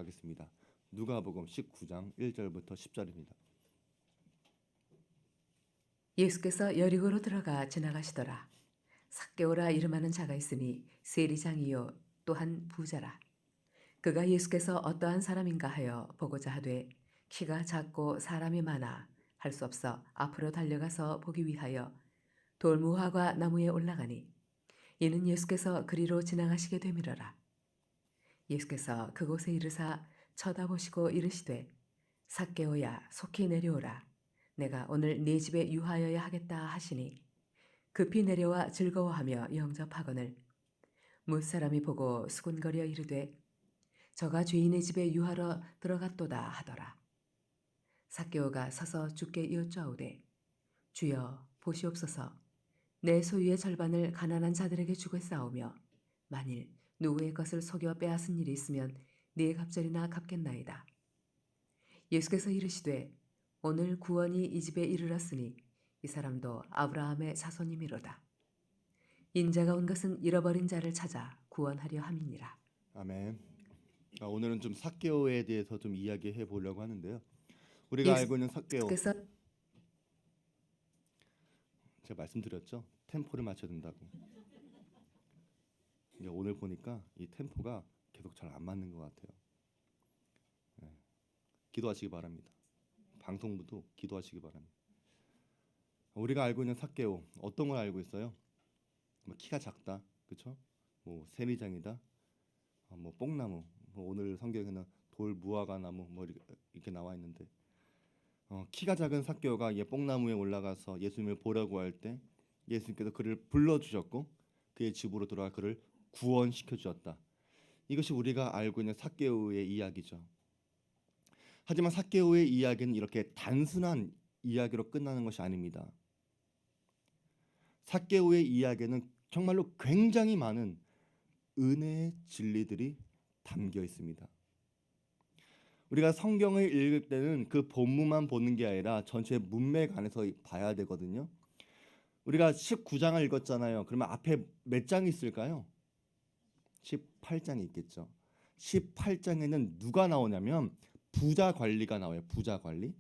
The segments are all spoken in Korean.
하겠습니다. 누가복음 19장 1절부터 10절입니다. 예수께서 여리고로 들어가 지나가시더라. 삭개오라 이름하는 자가 있으니 세리장이요 또한 부자라. 그가 예수께서 어떠한 사람인가 하여 보고자 하되 키가 작고 사람이 많아 할 수 없어 앞으로 달려가서 보기 위하여 돌무화과 나무에 올라가니 이는 예수께서 그리로 지나가시게 되밀어라. 예수께서 그곳에 이르사 쳐다보시고 이르시되 삭개오야 속히 내려오라. 내가 오늘 네 집에 유하여야 하겠다 하시니 급히 내려와 즐거워하며 영접하거늘 무사람이 보고 수군거려 이르되 저가 죄인의 집에 유하러 들어갔도다 하더라. 삭개오가 서서 주께 여쭈아오되 주여 보시옵소서 내 소유의 절반을 가난한 자들에게 주겠사오며 만일 누구의 것을 속여 빼앗은 일이 있으면 네 갑절이나 갚겠나이다. 예수께서 이르시되 오늘 구원이 이 집에 이르렀으니 이 사람도 아브라함의 자손이미로다. 인자가 온 것은 잃어버린 자를 찾아 구원하려 함이니라. 아멘. 오늘은 좀 삭개오에 대해서 좀 이야기해 보려고 하는데요. 우리가 알고 있는 삭개오, 예수께서 제가 말씀드렸죠. 템포를 맞춰야 된다고. 근데 오늘 보니까 이 템포가 계속 잘 안 맞는 것 같아요. 네. 기도하시기 바랍니다. 방송부도 기도하시기 바랍니다. 우리가 알고 있는 삭개오 어떤 걸 알고 있어요? 뭐 키가 작다, 그렇죠? 뭐 세리장이다, 뭐 뽕나무, 뭐 오늘 성경에는 돌무화과 나무 뭐 이렇게 나와 있는데 키가 작은 삭개오가 뽕나무에 올라가서 예수님을 보려고 할 때 예수님께서 그를 불러주셨고 그의 집으로 들어가 그를 구원시켜 주었다. 이것이 우리가 알고 있는 삭개오의 이야기죠. 하지만 삭개오의 이야기는 이렇게 단순한 이야기로 끝나는 것이 아닙니다. 삭개오의 이야기는 정말로 굉장히 많은 은혜의 진리들이 담겨 있습니다. 우리가 성경을 읽을 때는 그 본문만 보는 게 아니라 전체 문맥 안에서 봐야 되거든요. 우리가 19장을 읽었잖아요. 그러면 앞에 몇 장이 있을까요? 18장이 있겠죠. 18장에는 누가 나오냐면 부자 관리가 나와요. 부자 관리.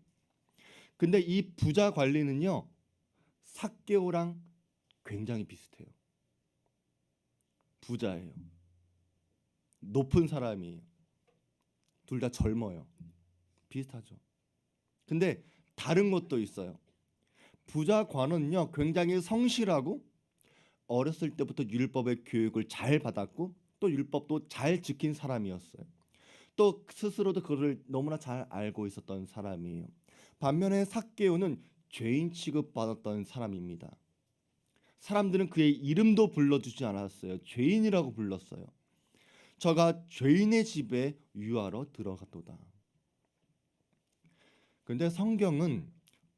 근데 이 부자 관리는요, 삭개오랑 굉장히 비슷해요. 부자예요. 높은 사람이에요. 둘 다 젊어요. 비슷하죠. 근데 다른 것도 있어요. 부자 관원은요, 굉장히 성실하고 어렸을 때부터 율법의 교육을 잘 받았고 또 율법도 잘 지킨 사람이었어요. 또 스스로도 그를 너무나 잘 알고 있었던 사람이에요. 반면에 삭개오는 죄인 취급받았던 사람입니다. 사람들은 그의 이름도 불러주지 않았어요. 죄인이라고 불렀어요. 저가 죄인의 집에 유하러 들어갔도다. 그런데 성경은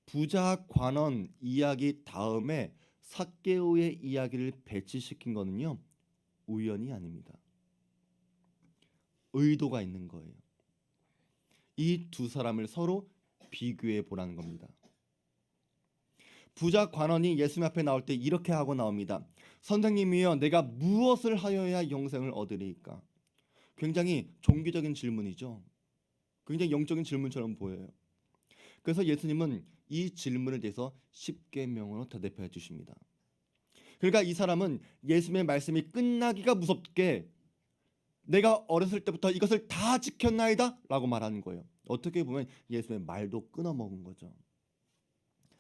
부자 관원 이야기 다음에 삭개오의 이야기를 배치시킨 거는요, 우연이 아닙니다. 의도가 있는 거예요. 이 두 사람을 서로 비교해 보라는 겁니다. 부자 관원이 예수님 앞에 나올 때 이렇게 하고 나옵니다. 선생님이여, 내가 무엇을 하여야 영생을 얻으리이까? 굉장히 종교적인 질문이죠. 굉장히 영적인 질문처럼 보여요. 그래서 예수님은 이 질문에 대해서 십계명으로 대답해 주십니다. 그러니까 이 사람은 예수님의 말씀이 끝나기가 무섭게 내가 어렸을 때부터 이것을 다 지켰나이다 라고 말하는 거예요. 어떻게 보면 예수님의 말도 끊어먹은 거죠.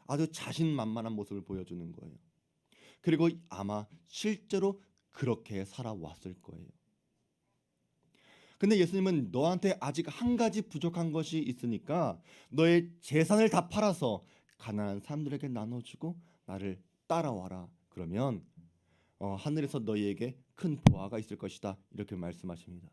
아주 자신만만한 모습을 보여주는 거예요. 그리고 아마 실제로 그렇게 살아왔을 거예요. 근데 예수님은 너한테 아직 한 가지 부족한 것이 있으니까 너의 재산을 다 팔아서 가난한 사람들에게 나눠주고 나를 따라와라. 그러면 하늘에서 너희에게 큰 보화가 있을 것이다. 이렇게 말씀하십니다.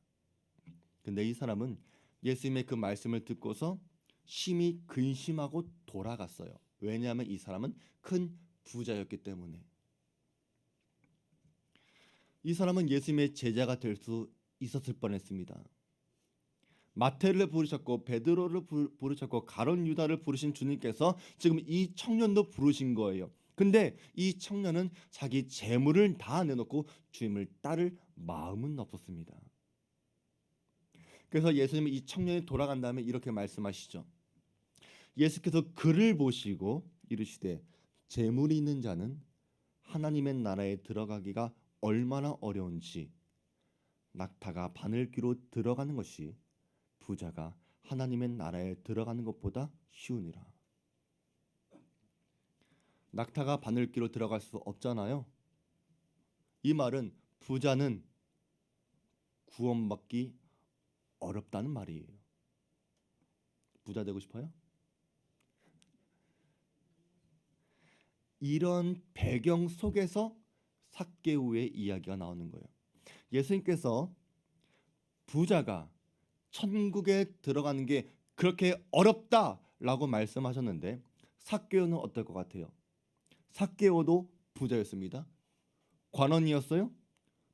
근데 이 사람은 예수님의 그 말씀을 듣고서 심히 근심하고 돌아갔어요. 왜냐하면 이 사람은 큰 부자였기 때문에. 이 사람은 예수님의 제자가 될 수 있었을 뻔했습니다. 마태를 부르셨고 베드로를 부르셨고 가룟 유다를 부르신 주님께서 지금 이 청년도 부르신 거예요. 근데 이 청년은 자기 재물을 다 내놓고 주님을 따를 마음은 없었습니다. 그래서 예수님은 이 청년이 돌아간 다음에 이렇게 말씀하시죠. 예수께서 그를 보시고 이르시되 재물이 있는 자는 하나님의 나라에 들어가기가 얼마나 어려운지 낙타가 바늘귀로 들어가는 것이 부자가 하나님의 나라에 들어가는 것보다 쉬우니라. 낙타가 바늘귀로 들어갈 수 없잖아요. 이 말은 부자는 구원받기 어렵다는 말이에요. 부자 되고 싶어요? 이런 배경 속에서 삭개오의 이야기가 나오는 거예요. 예수님께서 부자가 천국에 들어가는 게 그렇게 어렵다라고 말씀하셨는데 삭개오는 어떨 것 같아요? 삭개오도 부자였습니다. 관원이었어요.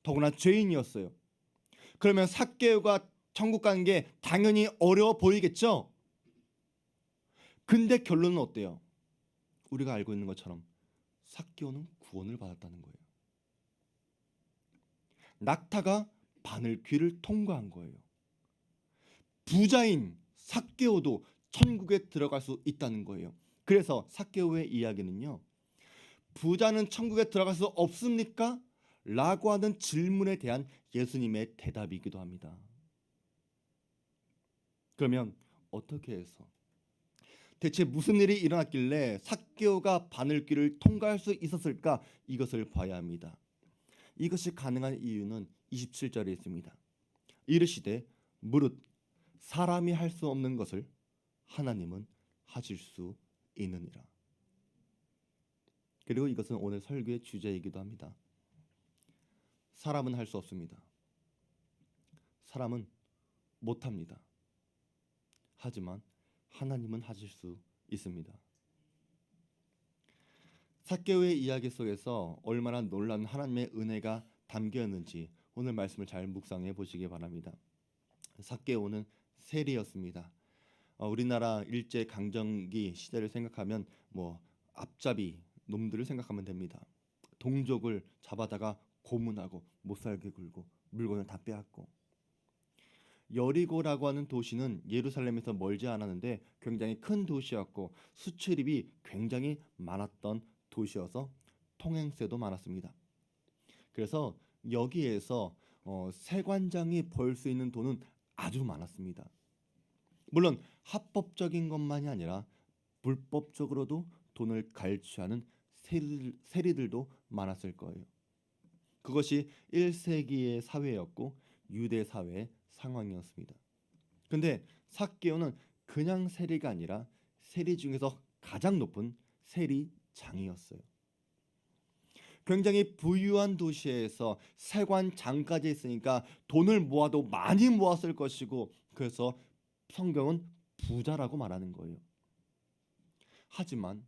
더구나 죄인이었어요. 그러면 삭개오가 천국 가는 게 당연히 어려워 보이겠죠? 근데 결론은 어때요? 우리가 알고 있는 것처럼 삭개오는 구원을 받았다는 거예요. 낙타가 바늘귀를 통과한 거예요. 부자인 삭개오도 천국에 들어갈 수 있다는 거예요. 그래서 삭개오의 이야기는요. 부자는 천국에 들어갈 수 없습니까? 라고 하는 질문에 대한 예수님의 대답이기도 합니다. 그러면 어떻게 해서 대체 무슨 일이 일어났길래 삭개오가 바늘귀를 통과할 수 있었을까? 이것을 봐야 합니다. 이것이 가능한 이유는 27절에 있습니다. 이르시되 무릇 사람이 할 수 없는 것을 하나님은 하실 수 있느니라. 그리고 이것은 오늘 설교의 주제이기도 합니다. 사람은 할 수 없습니다. 사람은 못합니다. 하지만 하나님은 하실 수 있습니다. 삭개오의 이야기 속에서 얼마나 놀라운 하나님의 은혜가 담겨 있는지 오늘 말씀을 잘 묵상해 보시기 바랍니다. 삭개오는 세리였습니다. 우리나라 일제 강점기 시대를 생각하면 앞잡이 놈들을 생각하면 됩니다. 동족을 잡아다가 고문하고 못살게 굴고 물건을 다 빼앗고. 여리고라고 하는 도시는 예루살렘에서 멀지 않았는데 굉장히 큰 도시였고 수출입이 굉장히 많았던 도시여서 통행세도 많았습니다. 그래서 여기에서 세관장이 벌 수 있는 돈은 아주 많았습니다. 물론 합법적인 것만이 아니라 불법적으로도 돈을 갈취하는 세리들도 많았을 거예요. 그것이 1세기의 사회였고 유대 사회의 상황이었습니다. 근데 삭개오는 그냥 세리가 아니라 세리 중에서 가장 높은 세리장이었어요. 굉장히 부유한 도시에서 세관장까지 있으니까 돈을 모아도 많이 모았을 것이고 그래서 성경은 부자라고 말하는 거예요. 하지만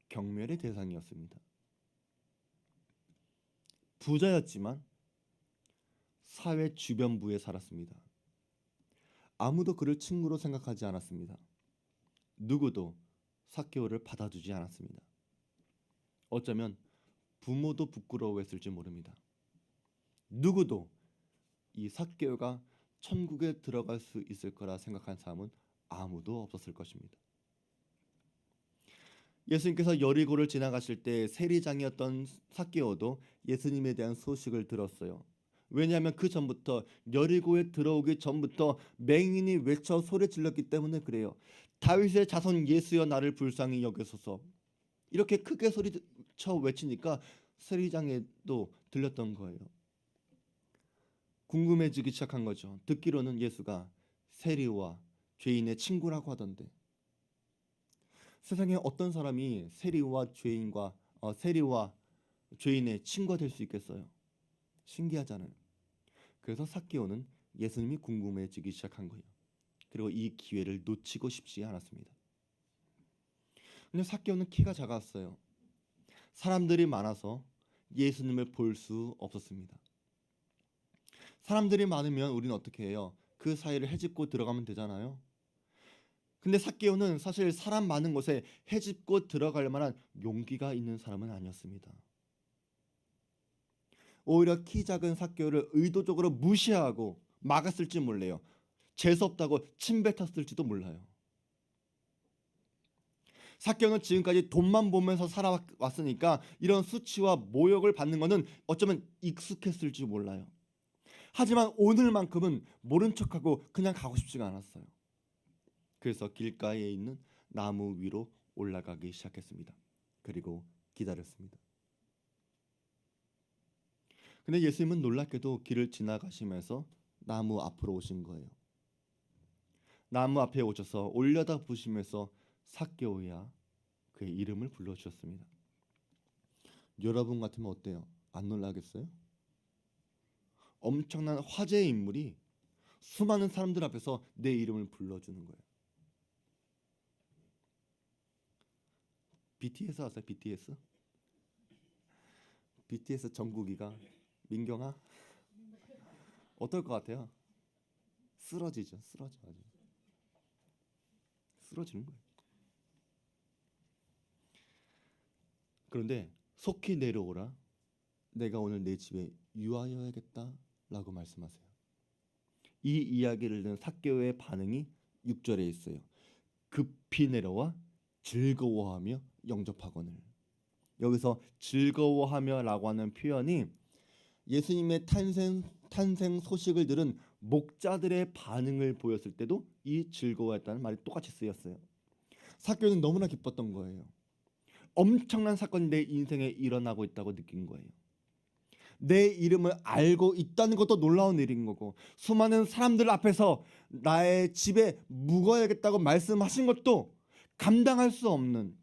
경멸의 대상이었습니다. 부자였지만 사회 주변부에 살았습니다. 아무도 그를 친구로 생각하지 않았습니다. 누구도 삭개오를 받아주지 않았습니다. 어쩌면 부모도 부끄러워했을지 모릅니다. 누구도 이 삭개오가 천국에 들어갈 수 있을 거라 생각한 사람은 아무도 없었을 것입니다. 예수님께서 여리고를 지나가실 때 세리장이었던 삭개오도 예수님에 대한 소식을 들었어요. 왜냐하면 그 전부터 여리고에 들어오기 전부터 맹인이 외쳐 소리 질렀기 때문에 그래요. 다윗의 자손 예수여 나를 불쌍히 여기소서. 이렇게 크게 소리쳐 외치니까 세리장에도 들렸던 거예요. 궁금해지기 시작한 거죠. 듣기로는 예수가 세리와 죄인의 친구라고 하던데 세상에 어떤 사람이 세리와 죄인의 친구가 될 수 있겠어요? 신기하잖아요. 그래서 삭개오는 예수님이 궁금해지기 시작한 거예요. 그리고 이 기회를 놓치고 싶지 않았습니다. 근데 삭개오는 키가 작았어요. 사람들이 많아서 예수님을 볼 수 없었습니다. 사람들이 많으면 우리는 어떻게 해요? 그 사이를 헤집고 들어가면 되잖아요. 근데 삭개오는 사실 사람 많은 곳에 헤집고 들어갈 만한 용기가 있는 사람은 아니었습니다. 오히려 키 작은 삭개오를 의도적으로 무시하고 막았을지 몰라요. 재수없다고 침뱉었을지도 몰라요. 삭개오는 지금까지 돈만 보면서 살아왔으니까 이런 수치와 모욕을 받는 것은 어쩌면 익숙했을지 몰라요. 하지만 오늘만큼은 모른 척하고 그냥 가고 싶지가 않았어요. 그래서 길가에 있는 나무 위로 올라가기 시작했습니다. 그리고 기다렸습니다. 근데 예수님은 놀랍게도 길을 지나가시면서 나무 앞으로 오신 거예요. 나무 앞에 오셔서 올려다 보시면서 삭개오야, 그의 이름을 불러주셨습니다. 여러분 같으면 어때요? 안 놀라겠어요? 엄청난 화제의 인물이 수많은 사람들 앞에서 내 이름을 불러주는 거예요. BTS 아세요? BTS? BTS 정국이가 민경아 어떨 것 같아요? 쓰러지죠. 쓰러져 아주. 쓰러지는 거예요. 그런데 속히 내려오라. 내가 오늘 내 집에 유하여야겠다라고 말씀하세요. 이 이야기를 듣는 삭개오의 반응이 6절에 있어요. 급히 내려와 즐거워하며 영접하거늘. 여기서 즐거워하며라고 하는 표현이 예수님의 탄생 소식을 들은 목자들의 반응을 보였을 때도 이 즐거워했다는 말이 똑같이 쓰였어요. 삭개오는 너무나 기뻤던 거예요. 엄청난 사건이 내 인생에 일어나고 있다고 느낀 거예요. 내 이름을 알고 있다는 것도 놀라운 일인 거고, 수많은 사람들 앞에서 나의 집에 묵어야겠다고 말씀하신 것도 감당할 수 없는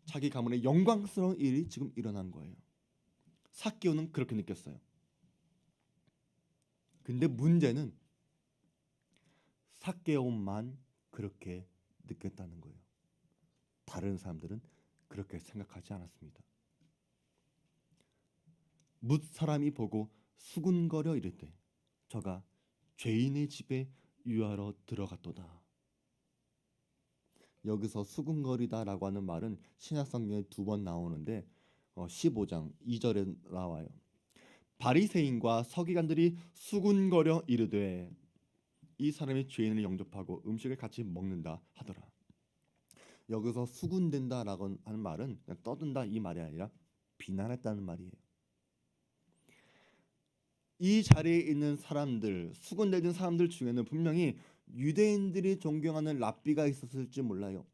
자기 가문의 영광스러운 일이 지금 일어난 거예요. 삭개오는 그렇게 느꼈어요. 근데 문제는 삭개오만 그렇게 느꼈다는 거예요. 다른 사람들은 그렇게 생각하지 않았습니다. 뭇 사람이 보고 수군거려 이르되 저가 죄인의 집에 유하러 들어갔도다. 여기서 수군거리다라고 하는 말은 신약성경에 2번 나오는데 15장 2절에 나와요. 바리새인과 서기관들이 수군거려 이르되 이 사람이 죄인을 영접하고 음식을 같이 먹는다 하더라. 여기서 수군된다라고 하는 말은 그냥 떠든다 이 말이 아니라 비난했다는 말이에요. 이 자리에 있는 사람들, 수군되는 사람들 중에는 분명히 유대인들이 존경하는 랍비가 있었을지 몰라요.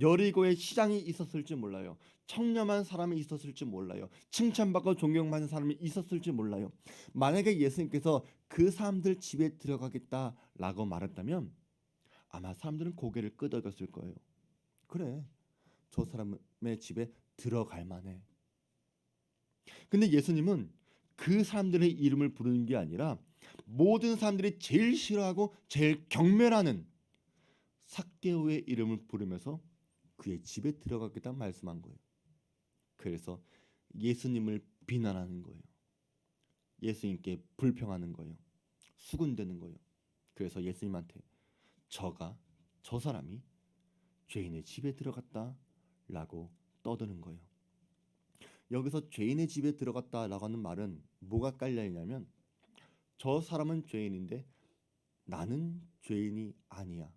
여리고의 시장이 있었을지 몰라요. 청렴한 사람이 있었을지 몰라요. 칭찬받고 존경받는 사람이 있었을지 몰라요. 만약에 예수님께서 그 사람들 집에 들어가겠다라고 말했다면 아마 사람들은 고개를 끄덕였을 거예요. 그래, 저 사람의 집에 들어갈 만해. 근데 예수님은 그 사람들의 이름을 부르는 게 아니라 모든 사람들이 제일 싫어하고 제일 경멸하는 삭개오의 이름을 부르면서 그의 집에 들어가겠다 말씀한 거예요. 그래서 예수님을 비난하는 거예요. 예수님께 불평하는 거예요. 수군대는 거예요. 그래서 예수님한테 저 사람이 죄인의 집에 들어갔다라고 떠드는 거예요. 여기서 죄인의 집에 들어갔다라고 하는 말은 뭐가 깔려 있냐면 저 사람은 죄인인데 나는 죄인이 아니야.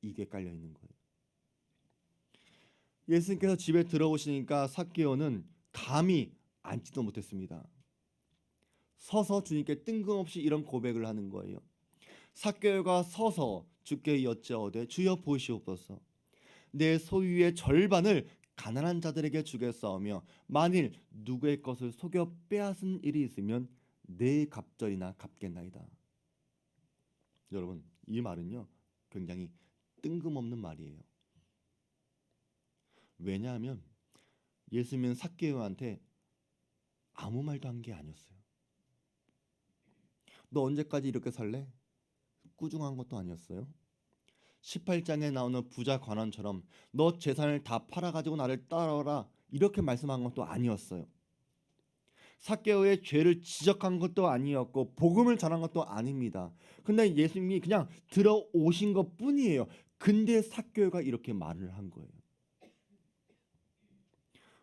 이게 깔려 있는 거예요. 예수님께서 집에 들어오시니까 삭개오는 감히 앉지도 못했습니다. 서서 주님께 뜬금없이 이런 고백을 하는 거예요. 삭개오가 서서 주께 여짜오되 주여 보시옵소서. 내 소유의 절반을 가난한 자들에게 주겠사오며 만일 누구의 것을 속여 빼앗은 일이 있으면 내 갑절이나 갚겠나이다. 여러분, 이 말은요 굉장히 뜬금없는 말이에요. 왜냐하면 예수님은 삭개오한테 아무 말도 한 게 아니었어요. 너 언제까지 이렇게 살래? 꾸중한 것도 아니었어요. 18장에 나오는 부자 관원처럼 너 재산을 다 팔아가지고 나를 따라오라 이렇게 말씀한 것도 아니었어요. 삭개오의 죄를 지적한 것도 아니었고 복음을 전한 것도 아닙니다. 근데 예수님이 그냥 들어오신 것 뿐이에요. 근데 삭개오가 이렇게 말을 한 거예요.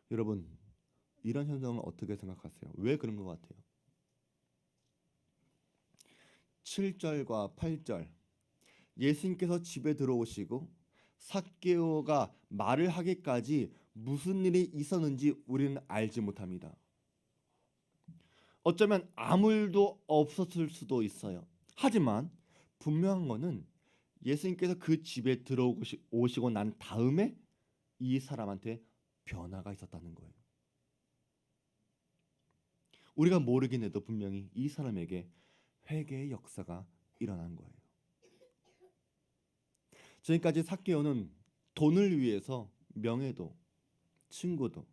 여러분, 이런 현상을 어떻게 생각하세요? 왜 그런 것 같아요? 7절과 8절 예수님께서 집에 들어오시고 삭개오가 말을 하기까지 무슨 일이 있었는지 우리는 알지 못합니다. 어쩌면 아무 일도 없었을 수도 있어요. 하지만 분명한 거는 예수님께서 그 집에 들어오시고 난 다음에 이 사람한테 변화가 있었다는 거예요. 우리가 모르긴 해도 분명히 이 사람에게 회개의 역사가 일어난 거예요. 지금까지 삭개오는 돈을 위해서 명예도, 친구도,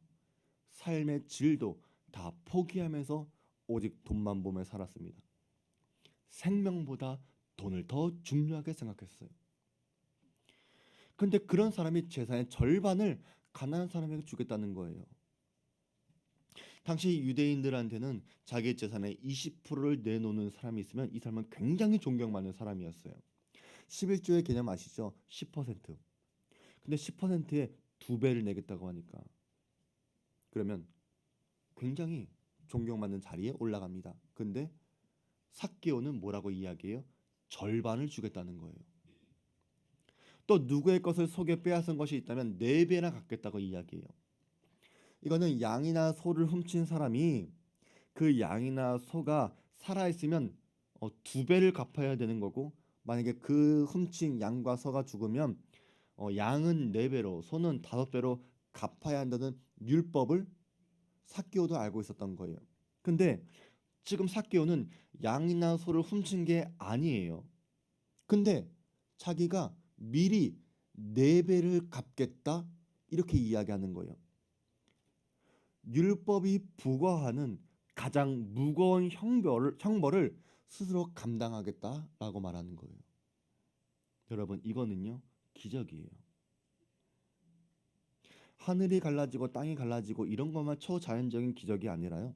삶의 질도 다 포기하면서 오직 돈만 보며 살았습니다. 생명보다 돈을 더 중요하게 생각했어요. 근데 그런 사람이 재산의 절반을 가난한 사람에게 주겠다는 거예요. 당시 유대인들한테는 자기 재산의 20%를 내놓는 사람이 있으면 이 사람은 굉장히 존경받는 사람이었어요. 11조의 개념 아시죠? 10%. 근데 10%에 2배를 내겠다고 하니까 그러면 굉장히 존경받는 자리에 올라갑니다. 근데 삭개오는 뭐라고 이야기해요? 절반을 주겠다는 거예요. 또 누구의 것을 속여 빼앗은 것이 있다면 4배나 갚겠다고 이야기해요. 이거는 양이나 소를 훔친 사람이 그 양이나 소가 살아있으면 2배를 갚아야 되는 거고, 만약에 그 훔친 양과 소가 죽으면 양은 4배로 소는 5배로 갚아야 한다는 율법을 삭개오도 알고 있었던 거예요. 근데 지금 삭개오는 양이나 소를 훔친 게 아니에요. 근데 자기가 미리 4배를 갚겠다 이렇게 이야기하는 거예요. 율법이 부과하는 가장 무거운 형벌을 스스로 감당하겠다라고 말하는 거예요. 여러분, 이거는요 기적이에요. 하늘이 갈라지고 땅이 갈라지고 이런 것만 초자연적인 기적이 아니라요,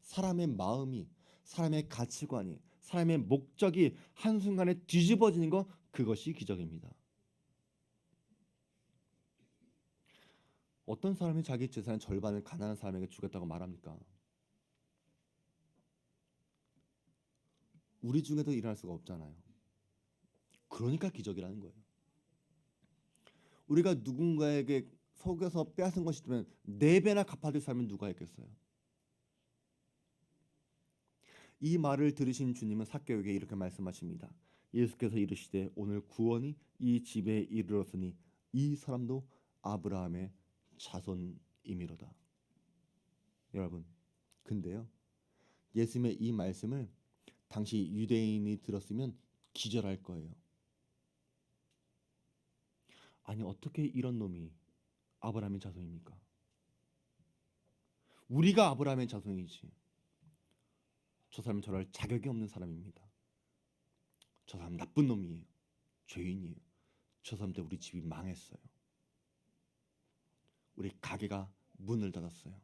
사람의 마음이, 사람의 가치관이, 사람의 목적이 한순간에 뒤집어지는 것, 그것이 기적입니다. 어떤 사람이 자기 재산의 절반을 가난한 사람에게 주겠다고 말합니까? 우리 중에도 일어날 수가 없잖아요. 그러니까 기적이라는 거예요. 우리가 누군가에게 속여서 빼앗은 것이 있으면 4배나 갚아줄 사람은 누가 있겠어요? 이 말을 들으신 주님은 삭개오에게 이렇게 말씀하십니다. 예수께서 이르시되 오늘 구원이 이 집에 이르렀으니 이 사람도 아브라함의 자손이미로다. 여러분, 근데요, 예수님의 이 말씀을 당시 유대인이 들었으면 기절할 거예요. 아니, 어떻게 이런 놈이 아브라함의 자손입니까? 우리가 아브라함의 자손이지. 저 사람은 저럴 자격이 없는 사람입니다. 저 사람 나쁜 놈이에요. 죄인이에요. 저 사람 때문에 우리 집이 망했어요. 우리 가게가 문을 닫았어요.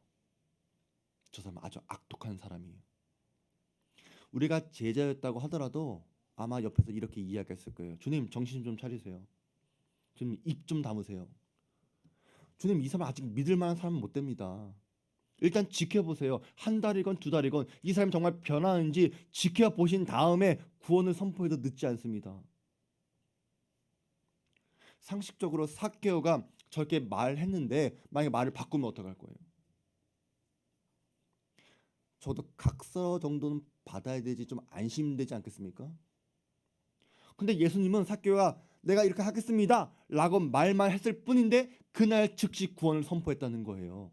저 사람 아주 악독한 사람이에요. 우리가 제자였다고 하더라도 아마 옆에서 이렇게 이야기했을 거예요. 주님, 정신 좀 차리세요. 주님, 입 좀 다무세요. 주님, 이 사람 아직 믿을 만한 사람은 못 됩니다. 일단 지켜보세요. 한 달이건 2달이건 이 사람이 정말 변하는지 지켜보신 다음에 구원을 선포해도 늦지 않습니다. 상식적으로 삭개오가 저렇게 말했는데 만약에 말을 바꾸면 어떡할 거예요? 저도 각서 정도는 받아야 되지 좀 안심되지 않겠습니까? 근데 예수님은 삭개오가 내가 이렇게 하겠습니다 라고 말만 했을 뿐인데 그날 즉시 구원을 선포했다는 거예요.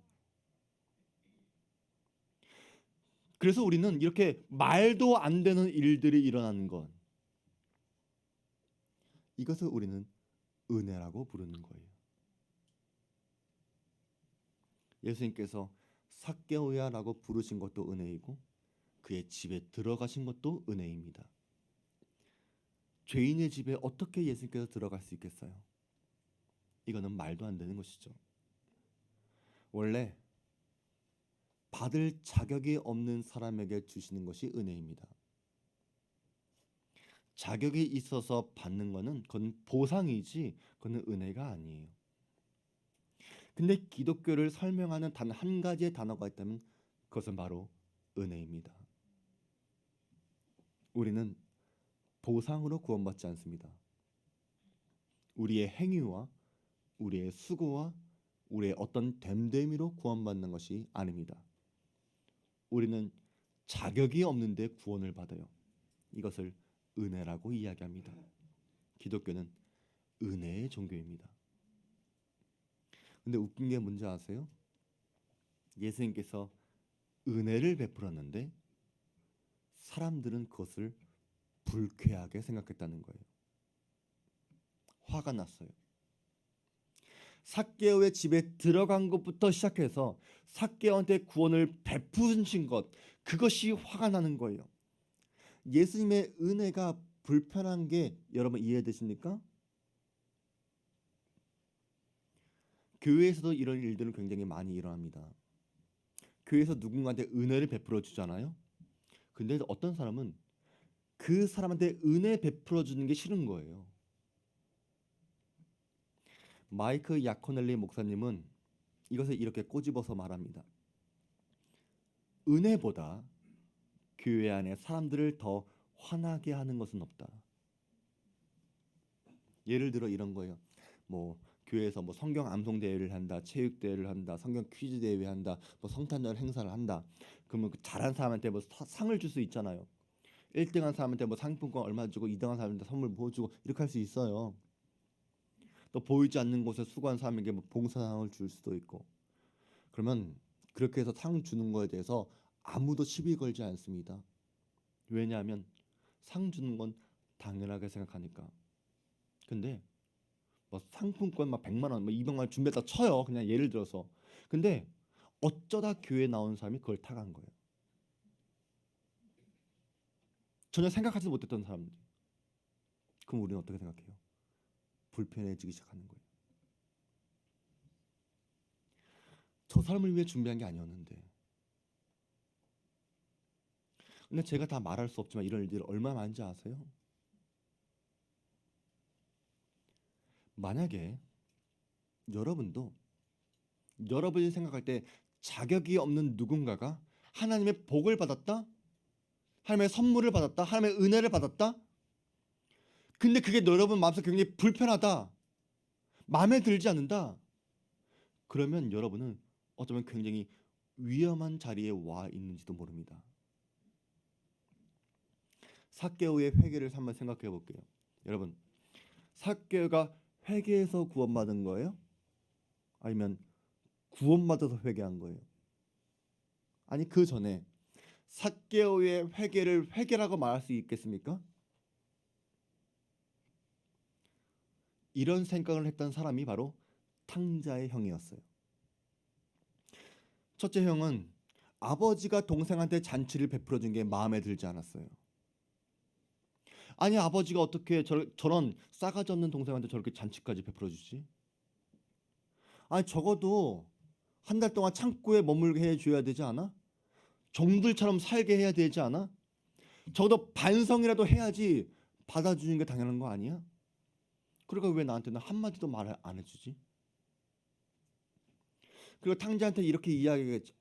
그래서 우리는 이렇게 말도 안 되는 일들이 일어나는 것, 이것을 우리는 은혜라고 부르는 거예요. 예수님께서 삭개오야 라고 부르신 것도 은혜이고 그의 집에 들어가신 것도 은혜입니다. 죄인의 집에 어떻게 예수님께서 들어갈 수 있겠어요? 이거는 말도 안 되는 것이죠. 원래 받을 자격이 없는 사람에게 주시는 것이 은혜입니다. 자격이 있어서 받는 것은 그건 보상이지 그건 은혜가 아니에요. 근데 기독교를 설명하는 단 한 가지의 단어가 있다면 그것은 바로 은혜입니다. 우리는 보상으로 구원받지 않습니다. 우리의 행위와 우리의 수고와 우리의 어떤 됨됨이로 구원받는 것이 아닙니다. 우리는 자격이 없는데 구원을 받아요. 이것을 은혜라고 이야기합니다. 기독교는 은혜의 종교입니다. 근데 웃긴 게 뭔지 아세요? 예수님께서 은혜를 베풀었는데 사람들은 그것을 불쾌하게 생각했다는 거예요. 화가 났어요. 삭개오의 집에 들어간 것부터 시작해서 삭개오한테 구원을 베푸신 것, 그것이 화가 나는 거예요. 예수님의 은혜가 불편한 게 여러분 이해되십니까? 교회에서도 이런 일들은 굉장히 많이 일어납니다. 교회에서 누군가한테 은혜를 베풀어 주잖아요. 근데 어떤 사람은 그 사람한테 은혜 베풀어 주는 게 싫은 거예요. 마이크 야코넬리 목사님은 이것을 이렇게 꼬집어서 말합니다. 은혜보다 교회 안에 사람들을 더 화나게 하는 것은 없다. 예를 들어 이런 거예요. 뭐 교회에서 뭐 성경 암송 대회를 한다, 체육 대회를 한다, 성경 퀴즈 대회 한다, 뭐 성탄절 행사를 한다. 그러면 그 잘한 사람한테 뭐 상을 줄 수 있잖아요. 1등한 사람한테 뭐 상품권 얼마 주고 2등한 사람한테 선물 뭐 주고 이렇게 할 수 있어요. 또 보이지 않는 곳에 수고한 사람에게 뭐 봉사상을 줄 수도 있고. 그러면 그렇게 해서 상 주는 거에 대해서 아무도 시비 걸지 않습니다. 왜냐하면 상 주는 건 당연하게 생각하니까. 근데 뭐 상품권 막 100만 원, 뭐 200만 원 준비했다 쳐요. 그냥 예를 들어서. 근데 어쩌다 교회에 나온 사람이 그걸 타간 거예요. 전혀 생각하지 못했던 사람들이. 그럼 우리는 어떻게 생각해요? 불편해지기 시작하는 거예요. 저 사람을 위해 준비한 게 아니었는데. 근데 제가 다 말할 수 없지만 이런 일들이 얼마나 많은지 아세요? 만약에 여러분도 여러분이 생각할 때 자격이 없는 누군가가 하나님의 복을 받았다? 하나님의 선물을 받았다? 하나님의 은혜를 받았다? 근데 그게 여러분 마음속에 굉장히 불편하다. 마음에 들지 않는다. 그러면 여러분은 어쩌면 굉장히 위험한 자리에 와 있는지도 모릅니다. 삭개오의 회개를 한번 생각해 볼게요. 여러분, 삭개오가 회개해서 구원받은 거예요? 아니면 구원받아서 회개한 거예요? 아니 그 전에 삭개오의 회개를 회개라고 말할 수 있겠습니까? 이런 생각을 했던 사람이 바로 탕자의 형이었어요. 첫째 형은 아버지가 동생한테 잔치를 베풀어 준 게 마음에 들지 않았어요. 아니 아버지가 어떻게 저런 싸가지 없는 동생한테 저렇게 잔치까지 베풀어 주지? 아니 적어도 한 달 동안 창고에 머물게 해줘야 되지 않아? 종들처럼 살게 해야 되지 않아? 적어도 반성이라도 해야지 받아주는 게 당연한 거 아니야? 그러니까 왜 나한테는 한마디도 말을 안 해주지? 그리고 탕자한테 이렇게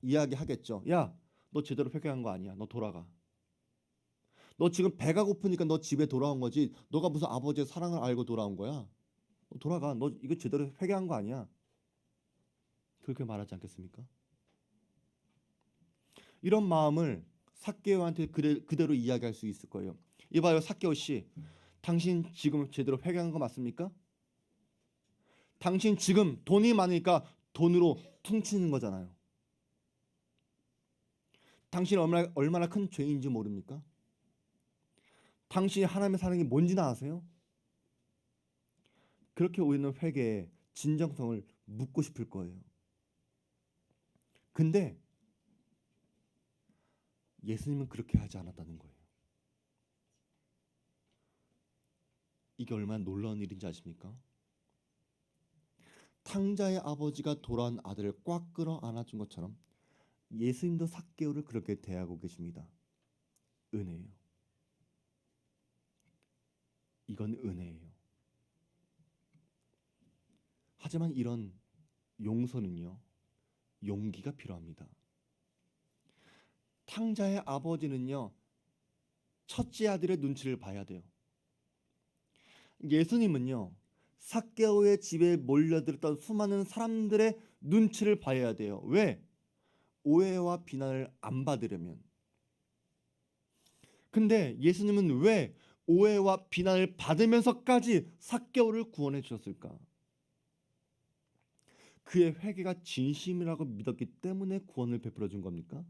이야기하겠죠. 야, 너 제대로 회개한 거 아니야. 너 돌아가. 너 지금 배가 고프니까 너 집에 돌아온 거지. 너가 무슨 아버지의 사랑을 알고 돌아온 거야. 너 돌아가. 너 이거 제대로 회개한 거 아니야. 그렇게 말하지 않겠습니까? 이런 마음을 삭개오한테 그대로 이야기할 수 있을 거예요. 이봐요, 삭개오 씨. 당신 지금 제대로 회개한 거 맞습니까? 당신 지금 돈이 많으니까 돈으로 퉁치는 거잖아요. 당신이 얼마나 큰 죄인지 모릅니까? 당신이 하나님의 사랑이 뭔지는 아세요? 그렇게 우리는 회개의 진정성을 묻고 싶을 거예요. 근데 예수님은 그렇게 하지 않았다는 거예요. 이게 얼마나 놀라운 일인지 아십니까? 탕자의 아버지가 돌아온 아들을 꽉 끌어 안아준 것처럼 예수님도 삭개오를 그렇게 대하고 계십니다. 은혜예요. 이건 은혜예요. 하지만 이런 용서는요, 용기가 필요합니다. 탕자의 아버지는요, 첫째 아들의 눈치를 봐야 돼요. 예수님은요, 삭개오의 집에 몰려들었던 수많은 사람들의 눈치를 봐야 돼요. 왜? 오해와 비난을 안 받으려면. 근데 예수님은 왜 오해와 비난을 받으면서까지 삭개오를 구원해 주셨을까? 그의 회개가 진심이라고 믿었기 때문에 구원을 베풀어 준 겁니까?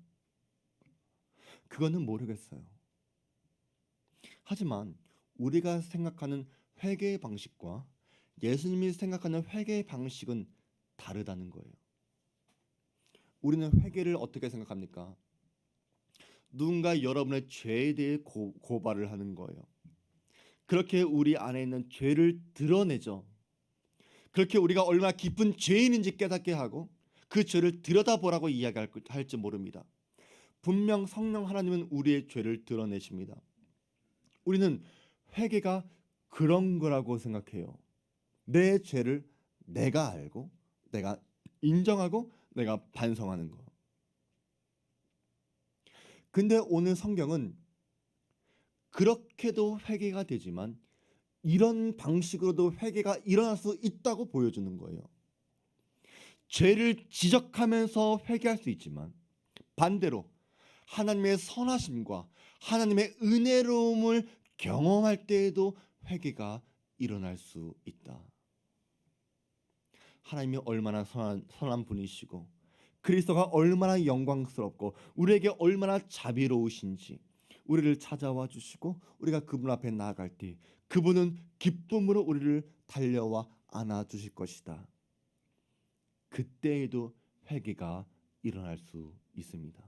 그거는 모르겠어요. 하지만 우리가 생각하는 회개의 방식과 예수님이 생각하는 회개의 방식은 다르다는 거예요. 우리는 회개를 어떻게 생각합니까? 누군가 여러분의 죄에 대해 고발을 하는 거예요. 그렇게 우리 안에 있는 죄를 드러내죠. 그렇게 우리가 얼마나 깊은 죄인인지 깨닫게 하고 그 죄를 들여다보라고 이야기할지 모릅니다. 분명 성령 하나님은 우리의 죄를 드러내십니다. 우리는 회개가 그런 거라고 생각해요. 내 죄를 내가 알고 내가 인정하고 내가 반성하는 거. 근데 오늘 성경은 그렇게도 회개가 되지만 이런 방식으로도 회개가 일어날 수 있다고 보여주는 거예요. 죄를 지적하면서 회개할 수 있지만 반대로 하나님의 선하심과 하나님의 은혜로움을 경험할 때에도 회개가 일어날 수 있다. 하나님이 얼마나 선한 분이시고 그리스도가 얼마나 영광스럽고 우리에게 얼마나 자비로우신지 우리를 찾아와 주시고 우리가 그분 앞에 나아갈 때 그분은 기쁨으로 우리를 달려와 안아 주실 것이다. 그때에도 회개가 일어날 수 있습니다.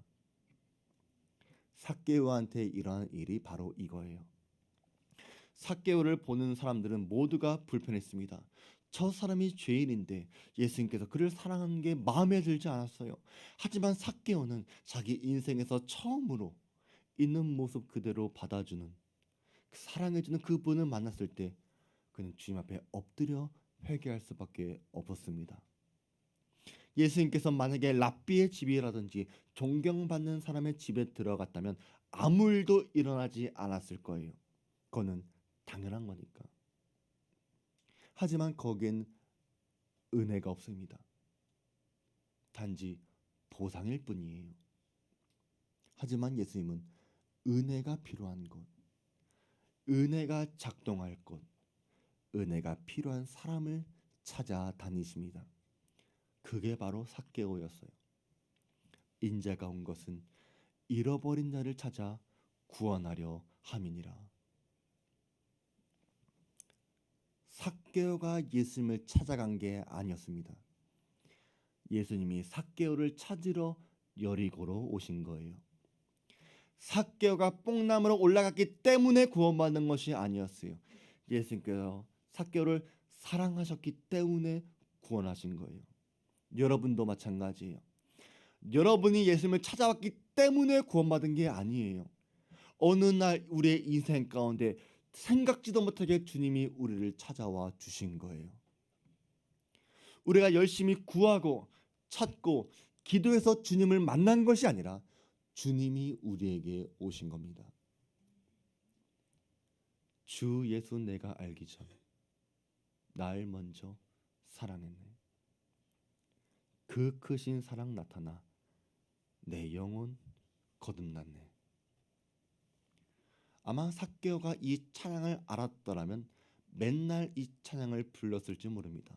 삭개오한테 일어난 일이 바로 이거예요. 삭개오를 보는 사람들은 모두가 불편했습니다. 저 사람이 죄인인데 예수님께서 그를 사랑하는 게 마음에 들지 않았어요. 하지만 삭개오는 자기 인생에서 처음으로 있는 모습 그대로 받아주는 사랑해주는 그분을 만났을 때 그는 주님 앞에 엎드려 회개할 수밖에 없었습니다. 예수님께서 만약에 랍비의 집이라든지 존경받는 사람의 집에 들어갔다면 아무 일도 일어나지 않았을 거예요. 그거는 당연한 거니까. 하지만 거기엔 은혜가 없습니다. 단지 보상일 뿐이에요. 하지만 예수님은 은혜가 필요한 곳, 은혜가 작동할 곳, 은혜가 필요한 사람을 찾아다니십니다. 그게 바로 삭개오였어요. 인자가 온 것은 잃어버린 자를 찾아 구원하려 함이니라. 삭개오가 예수님을 찾아간 게 아니었습니다. 예수님이 삭개오를 찾으러 여리고로 오신 거예요. 삭개오가 뽕나무로 올라갔기 때문에 구원받는 것이 아니었어요. 예수님께서 삭개오를 사랑하셨기 때문에 구원하신 거예요. 여러분도 마찬가지예요. 여러분이 예수님을 찾아왔기 때문에 구원받은 게 아니에요. 어느 날 우리의 인생 가운데 생각지도 못하게 주님이 우리를 찾아와 주신 거예요. 우리가 열심히 구하고 찾고 기도해서 주님을 만난 것이 아니라 주님이 우리에게 오신 겁니다. 주 예수 내가 알기 전에 날 먼저 사랑했네. 그 크신 사랑 나타나 내 영혼 거듭났네. 아마 삭개오가 이 찬양을 알았더라면 맨날 이 찬양을 불렀을지 모릅니다.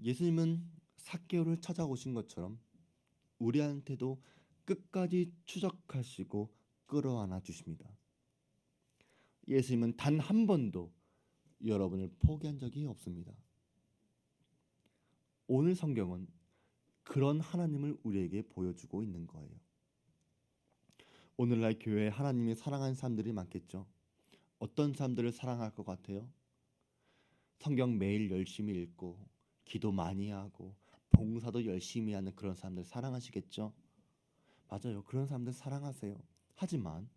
예수님은 삭개오를 찾아오신 것처럼 우리한테도 끝까지 추적하시고 끌어안아 주십니다. 예수님은 단 한 번도 여러분을 포기한 적이 없습니다. 오늘 성경은 그런 하나님을 우리에게 보여주고 있는 거예요. 오늘날 교회에 하나님이 사랑하는 사람들이 많겠죠. 어떤 사람들을 사랑할 것 같아요? 성경 매일 열심히 읽고 기도 많이 하고 봉사도 열심히 하는 그런 사람들 사랑하시겠죠? 맞아요. 그런 사람들 사랑하세요. 하지만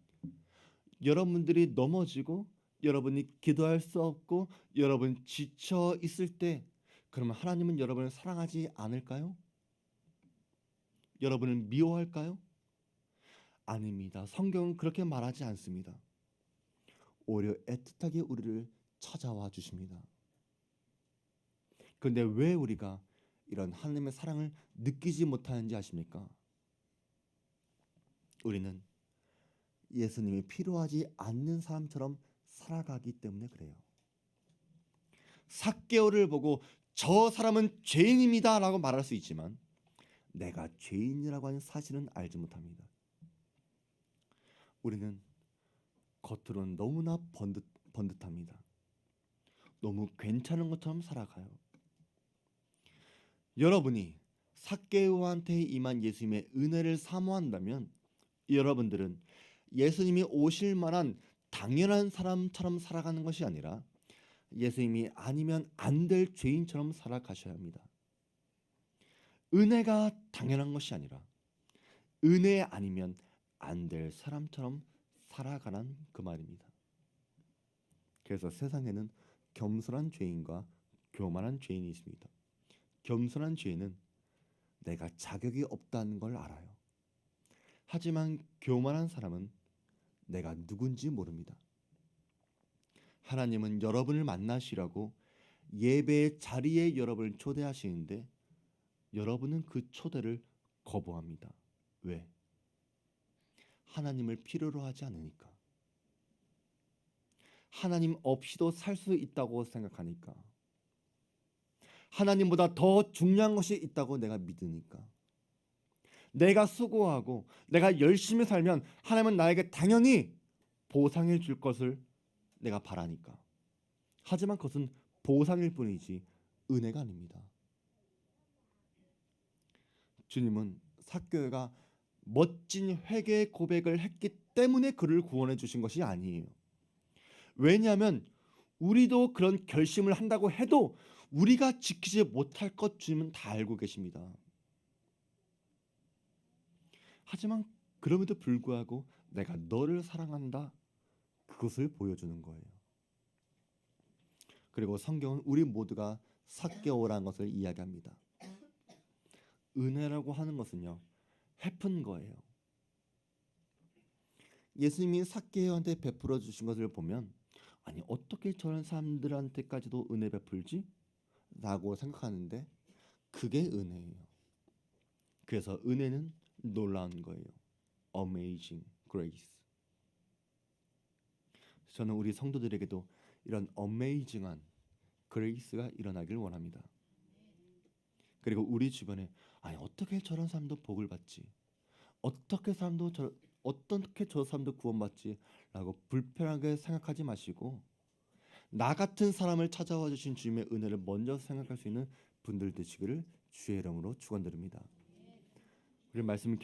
여러분들이 넘어지고 여러분이 기도할 수 없고 여러분 지쳐 있을 때 그러면 하나님은 여러분을 사랑하지 않을까요? 여러분을 미워할까요? 아닙니다. 성경은 그렇게 말하지 않습니다. 오히려 애틋하게 우리를 찾아와 주십니다. 그런데 왜 우리가 이런 하나님의 사랑을 느끼지 못하는지 아십니까? 우리는 예수님이 필요하지 않는 사람처럼 살아가기 때문에 그래요. 삭개오를 보고 저 사람은 죄인입니다라고 말할 수 있지만 내가 죄인이라고 하는 사실은 알지 못합니다. 우리는 겉으로는 너무나 번듯합니다. 너무 괜찮은 것처럼 살아가요. 여러분이 삭개오한테 임한 예수님의 은혜를 사모한다면 여러분들은 예수님이 오실 만한 당연한 사람처럼 살아가는 것이 아니라 예수님이 아니면 안 될 죄인처럼 살아가셔야 합니다. 은혜가 당연한 것이 아니라 은혜 아니면 안 될 사람처럼 살아가란 그 말입니다. 그래서 세상에는 겸손한 죄인과 교만한 죄인이 있습니다. 겸손한 죄인은 내가 자격이 없다는 걸 알아요. 하지만 교만한 사람은 내가 누군지 모릅니다. 하나님은 여러분을 만나시라고 예배의 자리에 여러분을 초대하시는데 여러분은 그 초대를 거부합니다. 왜? 하나님을 필요로 하지 않으니까. 하나님 없이도 살 수 있다고 생각하니까. 하나님보다 더 중요한 것이 있다고 내가 믿으니까. 내가 수고하고 내가 열심히 살면 하나님은 나에게 당연히 보상해 줄 것을 내가 바라니까. 하지만 그것은 보상일 뿐이지 은혜가 아닙니다. 주님은 삭개오가 멋진 회개 고백을 했기 때문에 그를 구원해 주신 것이 아니에요. 왜냐하면 우리도 그런 결심을 한다고 해도 우리가 지키지 못할 것 주님은 다 알고 계십니다. 하지만 그럼에도 불구하고 내가 너를 사랑한다 그것을 보여주는 거예요. 그리고 성경은 우리 모두가 삭개오라는 것을 이야기합니다. 은혜라고 하는 것은요 베푼 거예요. 예수님이 삭개오한테 베풀어 주신 것을 보면 아니 어떻게 저런 사람들한테까지도 은혜 베풀지? 라고 생각하는데 그게 은혜예요. 그래서 은혜는 놀라운 거예요. Amazing Grace. 저는 우리 성도들에게도 이런 어메이징한 그레이스가 일어나길 원합니다. 그리고 우리 주변에 아니 어떻게 저런 사람도 복을 받지? 어떻게 저 사람도 구원받지라고 불편하게 생각하지 마시고 나 같은 사람을 찾아와 주신 주님의 은혜를 먼저 생각할 수 있는 분들 되시기를 주의 이름으로 축원드립니다. 우리 말씀을